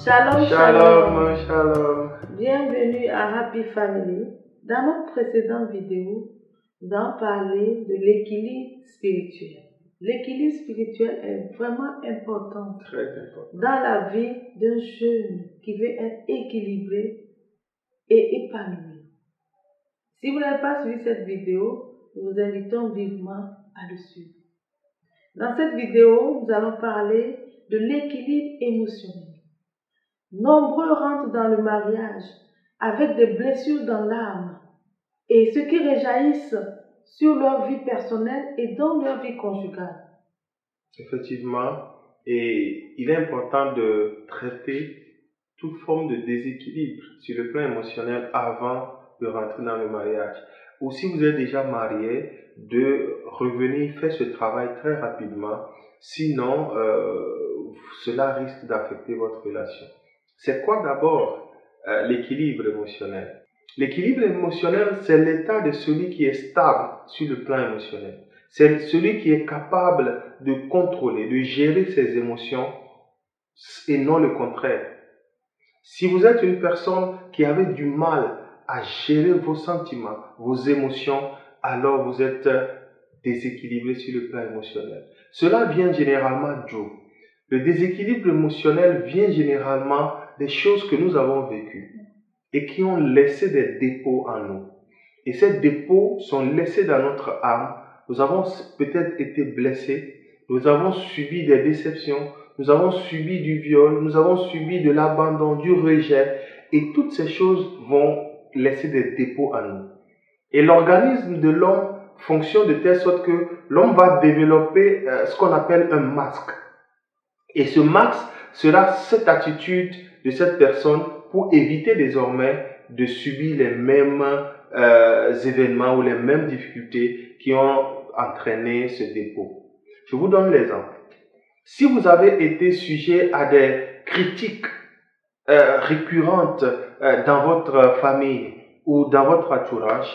Shalom, Shalom, shalom. Bienvenue à Happy Family. Dans notre précédente vidéo, nous avons parlé de l'équilibre spirituel. L'équilibre spirituel est vraiment important Très important. dans la vie d'un jeune qui veut être équilibré et épanoui. Si vous n'avez pas suivi cette vidéo, nous vous invitons vivement à le suivre. Dans cette vidéo, nous allons parler de l'équilibre émotionnel. Nombreux rentrent dans le mariage avec des blessures dans l'âme et ce qui réjaillissent sur leur vie personnelle et dans leur vie conjugale. Effectivement, et il est important de traiter toute forme de déséquilibre sur le plan émotionnel avant de rentrer dans le mariage. Ou si vous êtes déjà marié, de revenir faire ce travail très rapidement, sinon cela risque d'affecter votre relation. C'est quoi d'abord l'équilibre émotionnel? L'équilibre émotionnel, c'est l'état de celui qui est stable sur le plan émotionnel. C'est celui qui est capable de contrôler, de gérer ses émotions et non le contraire. Si vous êtes une personne qui avait du mal à gérer vos sentiments, vos émotions, alors vous êtes déséquilibré sur le plan émotionnel. Cela vient généralement d'où? Le déséquilibre émotionnel vient généralement des choses que nous avons vécues et qui ont laissé des dépôts en nous. Et ces dépôts sont laissés dans notre âme. Nous avons peut-être été blessés, nous avons subi des déceptions, nous avons subi du viol, nous avons subi de l'abandon, du rejet, et toutes ces choses vont laisser des dépôts en nous. Et l'organisme de l'homme fonctionne de telle sorte que l'homme va développer ce qu'on appelle un masque. Et ce masque sera cette attitude de cette personne pour éviter désormais de subir les mêmes événements ou les mêmes difficultés qui ont entraîné ce dépôt. Je vous donne l'exemple. Si vous avez été sujet à des critiques récurrentes dans votre famille ou dans votre entourage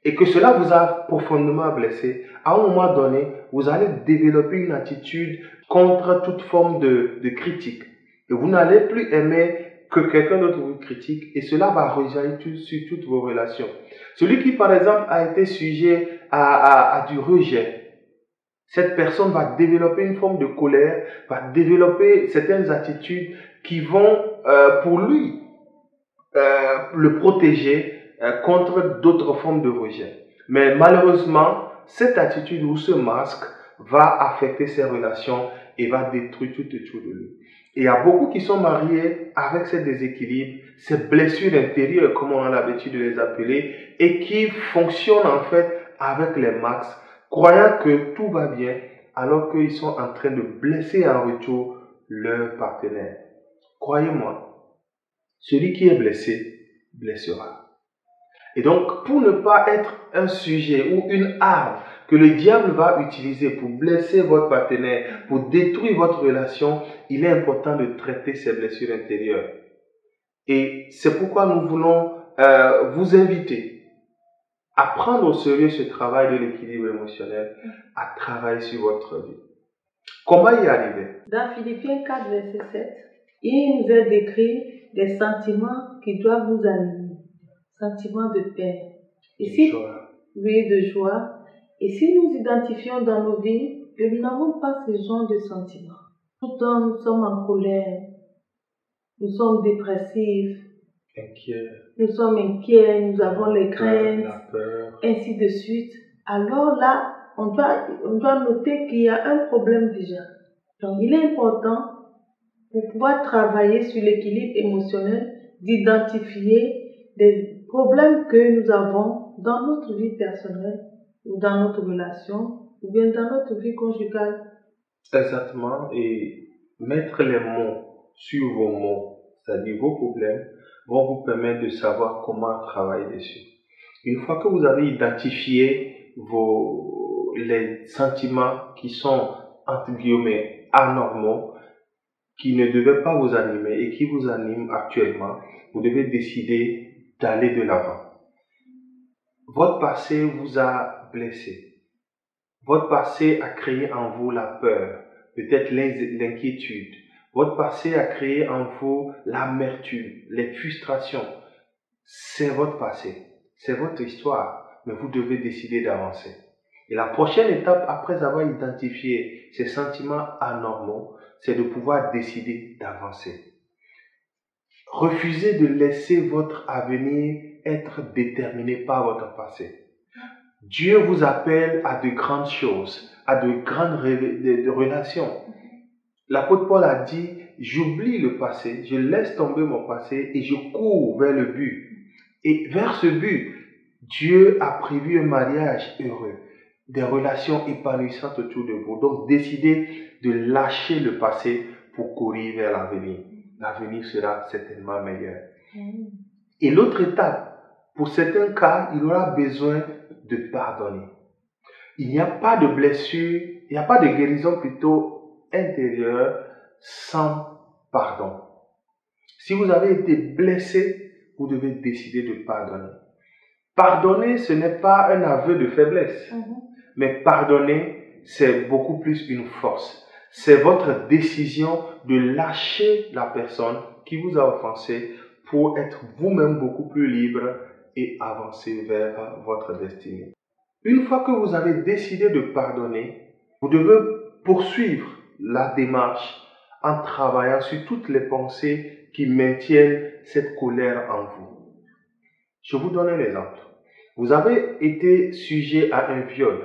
et que cela vous a profondément blessé, à un moment donné, vous allez développer une attitude contre toute forme de critique. Et vous n'allez plus aimer que quelqu'un d'autre vous critique et cela va rejaillir sur toutes vos relations. Celui qui, par exemple, a été sujet à du rejet, cette personne va développer une forme de colère, va développer certaines attitudes qui vont, pour lui, le protéger contre d'autres formes de rejet. Mais malheureusement, cette attitude ou ce masque va affecter ses relations et va détruire tout autour de lui. Et il y a beaucoup qui sont mariés avec ces déséquilibres, ces blessures intérieures, comme on a l'habitude de les appeler, et qui fonctionnent en fait avec les masques, croyant que tout va bien, alors qu'ils sont en train de blesser en retour leur partenaire. Croyez-moi, celui qui est blessé, blessera. Et donc, pour ne pas être un sujet ou une arme que le diable va utiliser pour blesser votre partenaire, pour détruire votre relation, il est important de traiter ces blessures intérieures. Et c'est pourquoi nous voulons vous inviter à prendre au sérieux ce travail de l'équilibre émotionnel, à travailler sur votre vie. Comment y arriver? Dans Philippiens 4, verset 7, il nous est décrit des sentiments qui doivent vous animer. Sentiments de paix. De joie. Et si nous identifions dans nos vies que nous n'avons pas ce genre de sentiments, tout le temps nous sommes en colère, nous sommes dépressifs, nous sommes inquiets, nous avons les craintes, ainsi de suite, alors là, on doit noter qu'il y a un problème déjà. Donc, il est important, pour pouvoir travailler sur l'équilibre émotionnel, d'identifier des problèmes que nous avons dans notre vie personnelle ou dans notre relation ou bien dans notre vie conjugale. Exactement, et mettre les mots sur vos mots, c'est-à-dire vos problèmes, vont vous permettre de savoir comment travailler dessus. Une fois que vous avez identifié les sentiments qui sont, entre guillemets, anormaux, qui ne devaient pas vous animer et qui vous animent actuellement, vous devez décider d'aller de l'avant. Votre passé vous a blessé. Votre passé a créé en vous la peur, peut-être l'inquiétude. Votre passé a créé en vous l'amertume, les frustrations. C'est votre passé, c'est votre histoire, mais vous devez décider d'avancer. Et la prochaine étape, après avoir identifié ces sentiments anormaux, c'est de pouvoir décider d'avancer. Refusez de laisser votre avenir être déterminé par votre passé. Dieu vous appelle à de grandes choses, à de grandes relations. L'apôtre Paul a dit, j'oublie le passé, je laisse tomber mon passé et je cours vers le but. Et vers ce but, Dieu a prévu un mariage heureux, des relations épanouissantes autour de vous. Donc, décidez de lâcher le passé pour courir vers l'avenir. L'avenir sera certainement meilleur. Et l'autre étape, pour certains cas, il aura besoin de pardonner. Il n'y a pas de blessure, il n'y a pas de guérison plutôt intérieure sans pardon. Si vous avez été blessé, vous devez décider de pardonner. Pardonner, ce n'est pas un aveu de faiblesse, mais pardonner, c'est beaucoup plus une force. C'est votre décision de lâcher la personne qui vous a offensé pour être vous-même beaucoup plus libre et avancer vers votre destinée. Une fois que vous avez décidé de pardonner, vous devez poursuivre la démarche en travaillant sur toutes les pensées qui maintiennent cette colère en vous. Je vous donne un exemple. Vous avez été sujet à un viol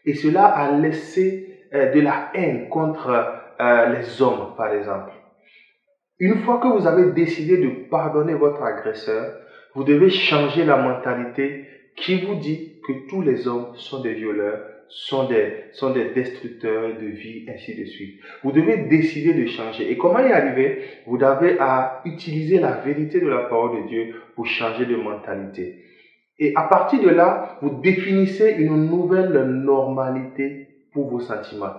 et cela a laissé de la haine contre les hommes, par exemple. Une fois que vous avez décidé de pardonner votre agresseur, vous devez changer la mentalité qui vous dit que tous les hommes sont des violeurs, sont des destructeurs de vie, ainsi de suite. Vous devez décider de changer. Et comment y arriver? Vous avez à utiliser la vérité de la parole de Dieu pour changer de mentalité. Et à partir de là, vous définissez une nouvelle normalité pour vos sentiments.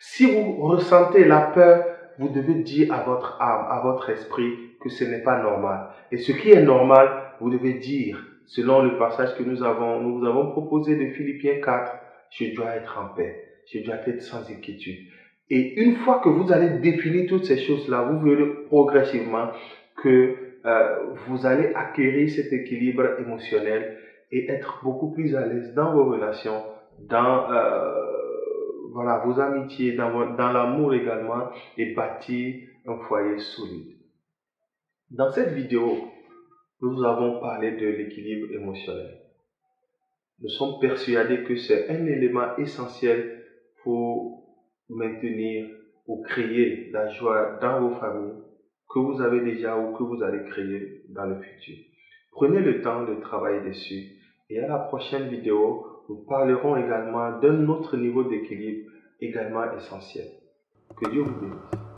Si vous ressentez la peur, vous devez dire à votre âme, à votre esprit que ce n'est pas normal. Et ce qui est normal, vous devez dire, selon le passage que nous avons proposé de Philippiens 4, je dois être en paix, je dois être sans inquiétude. Et une fois que vous allez définir toutes ces choses-là, vous verrez progressivement que vous allez acquérir cet équilibre émotionnel et être beaucoup plus à l'aise dans vos relations, dans vos amitiés, dans l'amour également, et bâtir un foyer solide. Dans cette vidéo, nous avons parlé de l'équilibre émotionnel. Nous sommes persuadés que c'est un élément essentiel pour maintenir ou créer la joie dans vos familles, que vous avez déjà ou que vous allez créer dans le futur. Prenez le temps de travailler dessus et à la prochaine vidéo, nous parlerons également d'un autre niveau d'équilibre également essentiel. Que Dieu vous bénisse.